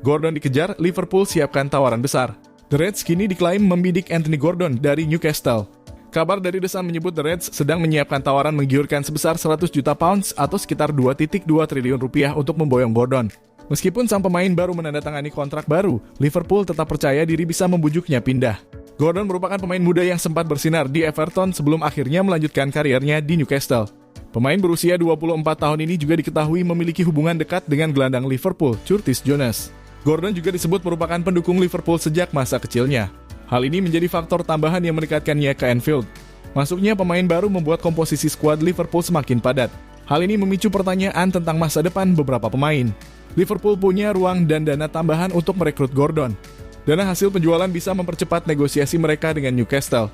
Gordon dikejar, Liverpool siapkan tawaran besar. The Reds kini diklaim membidik Anthony Gordon dari Newcastle. Kabar dari The Sun menyebut The Reds sedang menyiapkan tawaran menggiurkan sebesar 100 juta pounds atau sekitar 2,2 triliun rupiah untuk memboyong Gordon. Meskipun sang pemain baru menandatangani kontrak baru, Liverpool tetap percaya diri bisa membujuknya pindah. Gordon merupakan pemain muda yang sempat bersinar di Everton sebelum akhirnya melanjutkan karirnya di Newcastle. Pemain berusia 24 tahun ini juga diketahui memiliki hubungan dekat dengan gelandang Liverpool, Curtis Jones. Gordon juga disebut merupakan pendukung Liverpool sejak masa kecilnya. Hal ini menjadi faktor tambahan yang mendekatkannya ke Anfield. Masuknya pemain baru membuat komposisi skuad Liverpool semakin padat. Hal ini memicu pertanyaan tentang masa depan beberapa pemain. Liverpool punya ruang dan dana tambahan untuk merekrut Gordon. Dana hasil penjualan bisa mempercepat negosiasi mereka dengan Newcastle.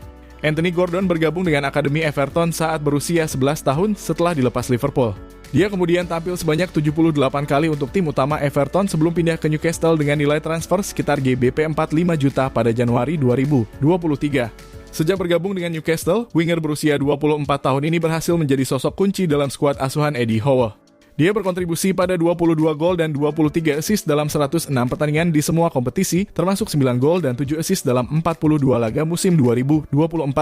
Anthony Gordon bergabung dengan Akademi Everton saat berusia 11 tahun setelah dilepas Liverpool. Dia kemudian tampil sebanyak 78 kali untuk tim utama Everton sebelum pindah ke Newcastle dengan nilai transfer sekitar GBP 45 juta pada Januari 2023. Sejak bergabung dengan Newcastle, winger berusia 24 tahun ini berhasil menjadi sosok kunci dalam skuad asuhan Eddie Howe. Dia berkontribusi pada 22 gol dan 23 assist dalam 106 pertandingan di semua kompetisi, termasuk 9 gol dan 7 assist dalam 42 laga musim 2024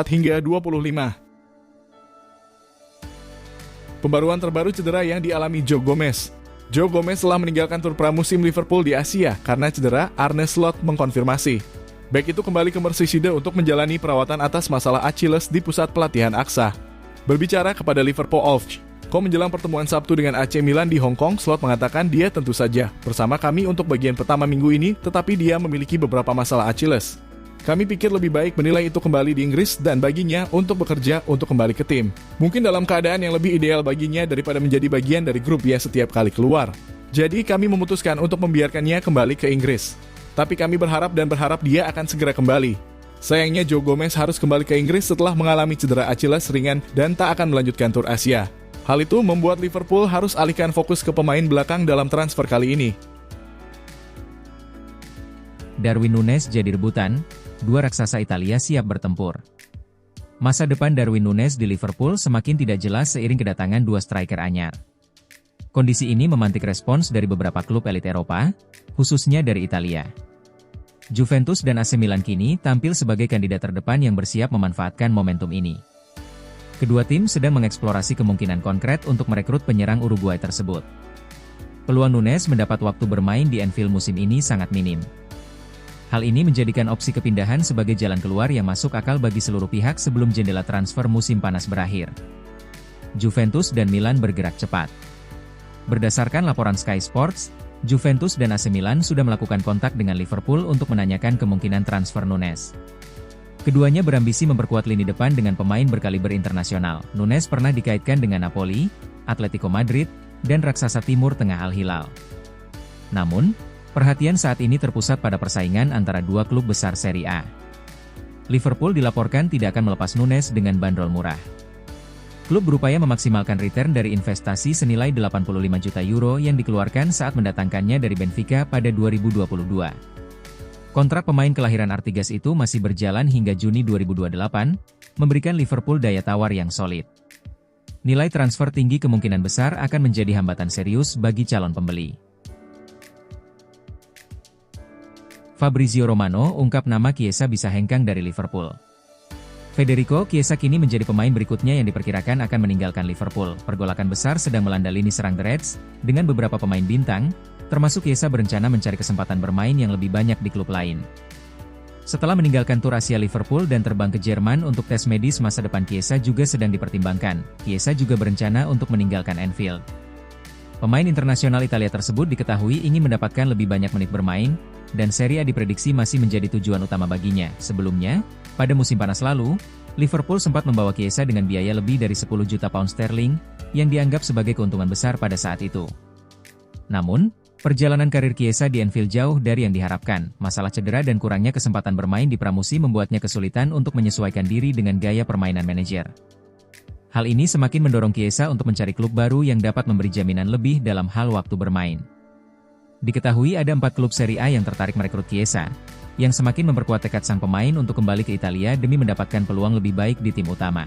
hingga 25. Pembaruan terbaru cedera yang dialami Joe Gomez. Joe Gomez telah meninggalkan tur pramusim Liverpool di Asia karena cedera, Arne Slot mengkonfirmasi. Bek itu kembali ke Merseyside untuk menjalani perawatan atas masalah Achilles di pusat pelatihan AXA. Berbicara kepada Liverpool menjelang pertemuan Sabtu dengan AC Milan di Hong Kong, Slot mengatakan dia tentu saja bersama kami untuk bagian pertama minggu ini, tetapi dia memiliki beberapa masalah Achilles. Kami pikir lebih baik menilai itu kembali di Inggris dan baginya untuk bekerja untuk kembali ke tim. Mungkin dalam keadaan yang lebih ideal baginya daripada menjadi bagian dari grup ya setiap kali keluar. Jadi kami memutuskan untuk membiarkannya kembali ke Inggris. Tapi kami berharap dia akan segera kembali. Sayangnya Joe Gomez harus kembali ke Inggris setelah mengalami cedera Achilles ringan dan tak akan melanjutkan tur Asia. Hal itu membuat Liverpool harus alihkan fokus ke pemain belakang dalam transfer kali ini. Darwin Núñez jadi rebutan. Dua raksasa Italia siap bertempur. Masa depan Darwin Núñez di Liverpool semakin tidak jelas seiring kedatangan dua striker anyar. Kondisi ini memantik respons dari beberapa klub elit Eropa, khususnya dari Italia. Juventus dan AC Milan kini tampil sebagai kandidat terdepan yang bersiap memanfaatkan momentum ini. Kedua tim sedang mengeksplorasi kemungkinan konkret untuk merekrut penyerang Uruguay tersebut. Peluang Núñez mendapat waktu bermain di Anfield musim ini sangat minim. Hal ini menjadikan opsi kepindahan sebagai jalan keluar yang masuk akal bagi seluruh pihak sebelum jendela transfer musim panas berakhir. Juventus dan Milan bergerak cepat. Berdasarkan laporan Sky Sports, Juventus dan AC Milan sudah melakukan kontak dengan Liverpool untuk menanyakan kemungkinan transfer Núñez. Keduanya berambisi memperkuat lini depan dengan pemain berkaliber internasional. Núñez pernah dikaitkan dengan Napoli, Atletico Madrid, dan raksasa Timur Tengah Al Hilal. Namun, perhatian saat ini terpusat pada persaingan antara dua klub besar Serie A. Liverpool dilaporkan tidak akan melepas Núñez dengan bandrol murah. Klub berupaya memaksimalkan return dari investasi senilai 85 juta euro yang dikeluarkan saat mendatangkannya dari Benfica pada 2022. Kontrak pemain kelahiran Artigas itu masih berjalan hingga Juni 2028, memberikan Liverpool daya tawar yang solid. Nilai transfer tinggi kemungkinan besar akan menjadi hambatan serius bagi calon pembeli. Fabrizio Romano ungkap nama Chiesa bisa hengkang dari Liverpool. Federico Chiesa kini menjadi pemain berikutnya yang diperkirakan akan meninggalkan Liverpool. Pergolakan besar sedang melanda lini serang The Reds, dengan beberapa pemain bintang, termasuk Chiesa berencana mencari kesempatan bermain yang lebih banyak di klub lain. Setelah meninggalkan tur Asia Liverpool dan terbang ke Jerman untuk tes medis, masa depan Chiesa juga sedang dipertimbangkan. Chiesa juga berencana untuk meninggalkan Anfield. Pemain internasional Italia tersebut diketahui ingin mendapatkan lebih banyak menit bermain, dan Serie A diprediksi masih menjadi tujuan utama baginya. Sebelumnya, pada musim panas lalu, Liverpool sempat membawa Chiesa dengan biaya lebih dari 10 juta pound sterling, yang dianggap sebagai keuntungan besar pada saat itu. Namun, perjalanan karir Chiesa di Anfield jauh dari yang diharapkan. Masalah cedera dan kurangnya kesempatan bermain di pramusim membuatnya kesulitan untuk menyesuaikan diri dengan gaya permainan manajer. Hal ini semakin mendorong Chiesa untuk mencari klub baru yang dapat memberi jaminan lebih dalam hal waktu bermain. Diketahui ada 4 klub Serie A yang tertarik merekrut Chiesa, yang semakin memperkuat tekad sang pemain untuk kembali ke Italia demi mendapatkan peluang lebih baik di tim utama.